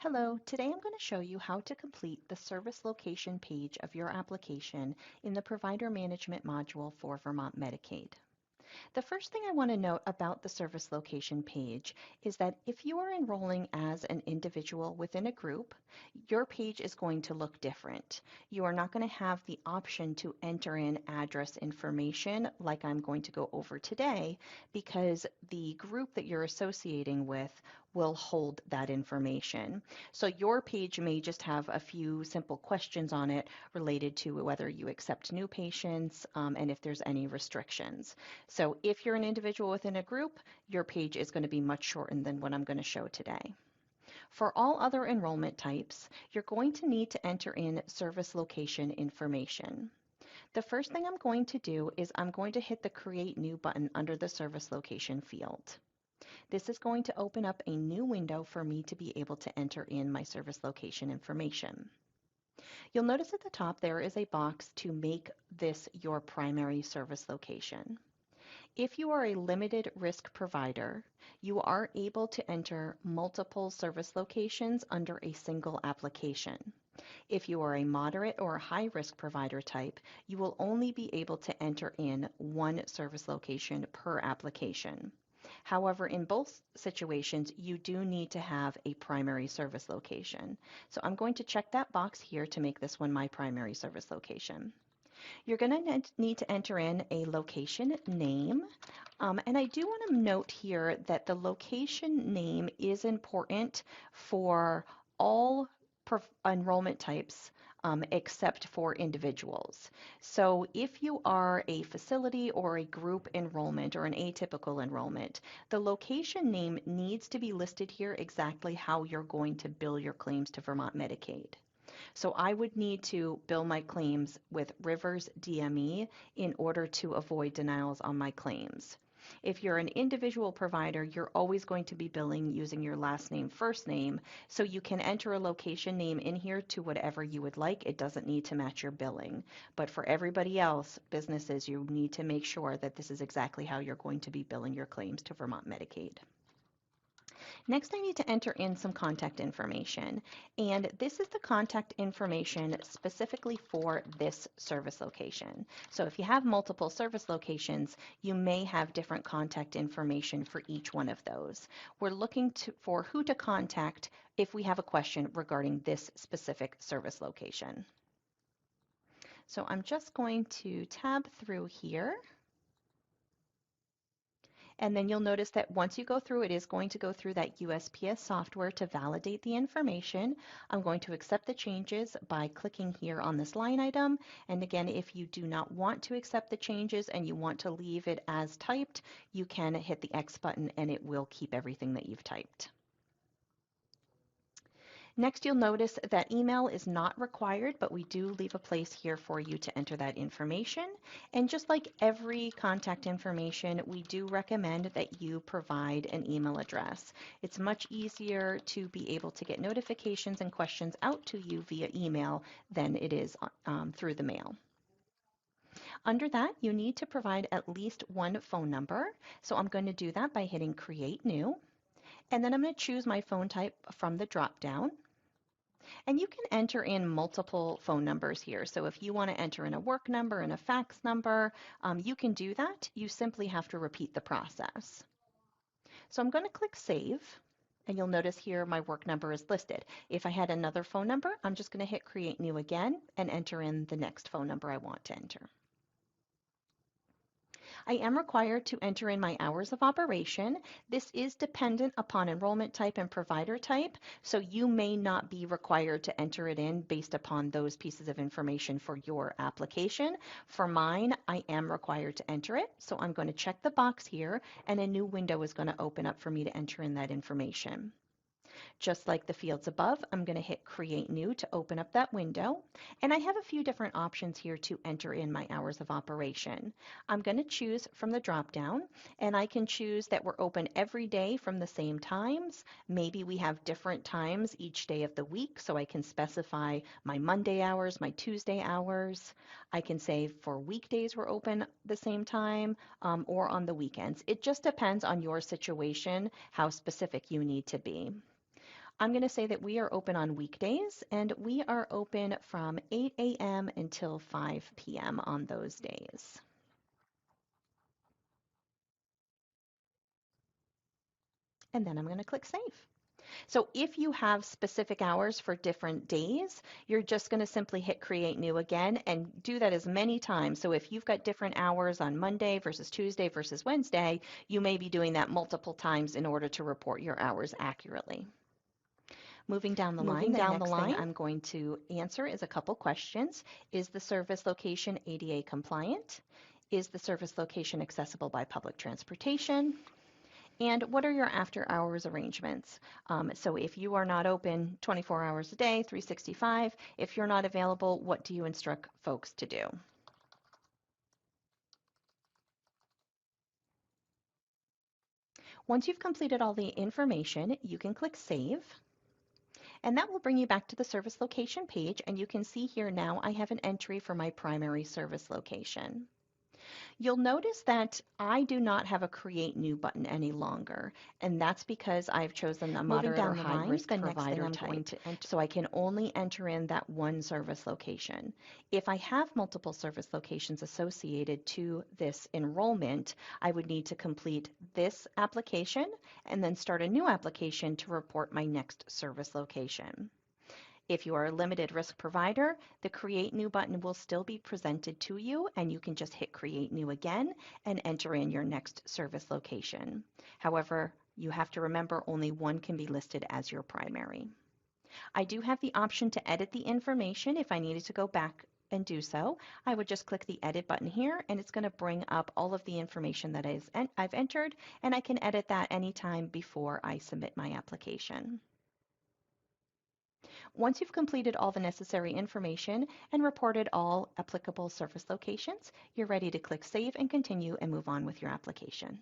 Hello, today I'm going to show you how to complete the service location page of your application in the Provider Management module for Vermont Medicaid. The first thing I want to note about the service location page is that if you are enrolling as an individual within a group, your page is going to look different. You are not going to have the option to enter in address information like I'm going to go over today because the group that you're associating with will hold that information. So your page may just have a few simple questions on it related to whether you accept new patients and if there's any restrictions. So if you're an individual within a group, your page is going to be much shortened than what I'm going to show today. For all other enrollment types, you're going to need to enter in service location information. The first thing I'm going to do is I'm going to hit the Create New button under the service location field. This is going to open up a new window for me to be able to enter in my service location information. You'll notice at the top there is a box to make this your primary service location. If you are a limited risk provider, you are able to enter multiple service locations under a single application. If you are a moderate or high risk provider type, you will only be able to enter in one service location per application. However, in both situations, you do need to have a primary service location. So I'm going to check that box here to make this one my primary service location. You're going to need to enter in a location name. And I do want to note here that the location name is important for all enrollment types except for individuals. So if you are a facility or a group enrollment or an atypical enrollment, the location name needs to be listed here exactly how you're going to bill your claims to Vermont Medicaid. So I would need to bill my claims with Rivers DME in order to avoid denials on my claims. If you're an individual provider, you're always going to be billing using your last name, first name, so you can enter a location name in here to whatever you would like. It doesn't need to match your billing. But for everybody else, businesses, you need to make sure that this is exactly how you're going to be billing your claims to Vermont Medicaid. Next, I need to enter in some contact information, and this is the contact information specifically for this service location. So if you have multiple service locations, you may have different contact information for each one of those. We're looking for who to contact if we have a question regarding this specific service location. So I'm just going to tab through here. And then you'll notice that once you go through, it is going to go through that USPS software to validate the information. I'm going to accept the changes by clicking here on this line item. And again, if you do not want to accept the changes and you want to leave it as typed, you can hit the X button and it will keep everything that you've typed. Next, you'll notice that email is not required, but we do leave a place here for you to enter that information. And just like every contact information, we do recommend that you provide an email address. It's much easier to be able to get notifications and questions out to you via email than it is through the mail. Under that, you need to provide at least one phone number. So I'm going to do that by hitting Create New. And then I'm going to choose my phone type from the drop-down. And you can enter in multiple phone numbers here. So if you want to enter in a work number and a fax number, you can do that. You simply have to repeat the process. So I'm going to click Save. And you'll notice here my work number is listed. If I had another phone number, I'm just going to hit Create New again and enter in the next phone number I want to enter. I am required to enter in my hours of operation. This is dependent upon enrollment type and provider type, so you may not be required to enter it in based upon those pieces of information for your application. For mine, I am required to enter it, so I'm going to check the box here, and a new window is going to open up for me to enter in that information. Just like the fields above, I'm going to hit Create New to open up that window. And I have a few different options here to enter in my hours of operation. I'm going to choose from the drop-down, and I can choose that we're open every day from the same times. Maybe we have different times each day of the week, so I can specify my Monday hours, my Tuesday hours. I can say for weekdays we're open the same time or on the weekends. It just depends on your situation, how specific you need to be. I'm going to say that we are open on weekdays, and we are open from 8 a.m. until 5 p.m. on those days. And then I'm going to click Save. So if you have specific hours for different days, you're just going to simply hit Create New again and do that as many times. So if you've got different hours on Monday versus Tuesday versus Wednesday, you may be doing that multiple times in order to report your hours accurately. Moving down the line, the next thing I'm going to answer is a couple questions. Is the service location ADA compliant? Is the service location accessible by public transportation? And what are your after hours arrangements? So if you are not open 24 hours a day, 365, if you're not available, what do you instruct folks to do? Once you've completed all the information, you can click Save. And that will bring you back to the service location page, and you can see here now I have an entry for my primary service location. You'll notice that I do not have a Create New button any longer, and that's because I've chosen a moderate or high risk provider type, so I can only enter in that one service location. If I have multiple service locations associated to this enrollment, I would need to complete this application and then start a new application to report my next service location. If you are a limited risk provider, the Create New button will still be presented to you, and you can just hit Create New again and enter in your next service location. However, you have to remember only one can be listed as your primary. I do have the option to edit the information if I needed to go back and do so. I would just click the Edit button here, and it's going to bring up all of the information that I've entered, and I can edit that anytime before I submit my application. Once you've completed all the necessary information and reported all applicable service locations, you're ready to click Save and continue and move on with your application.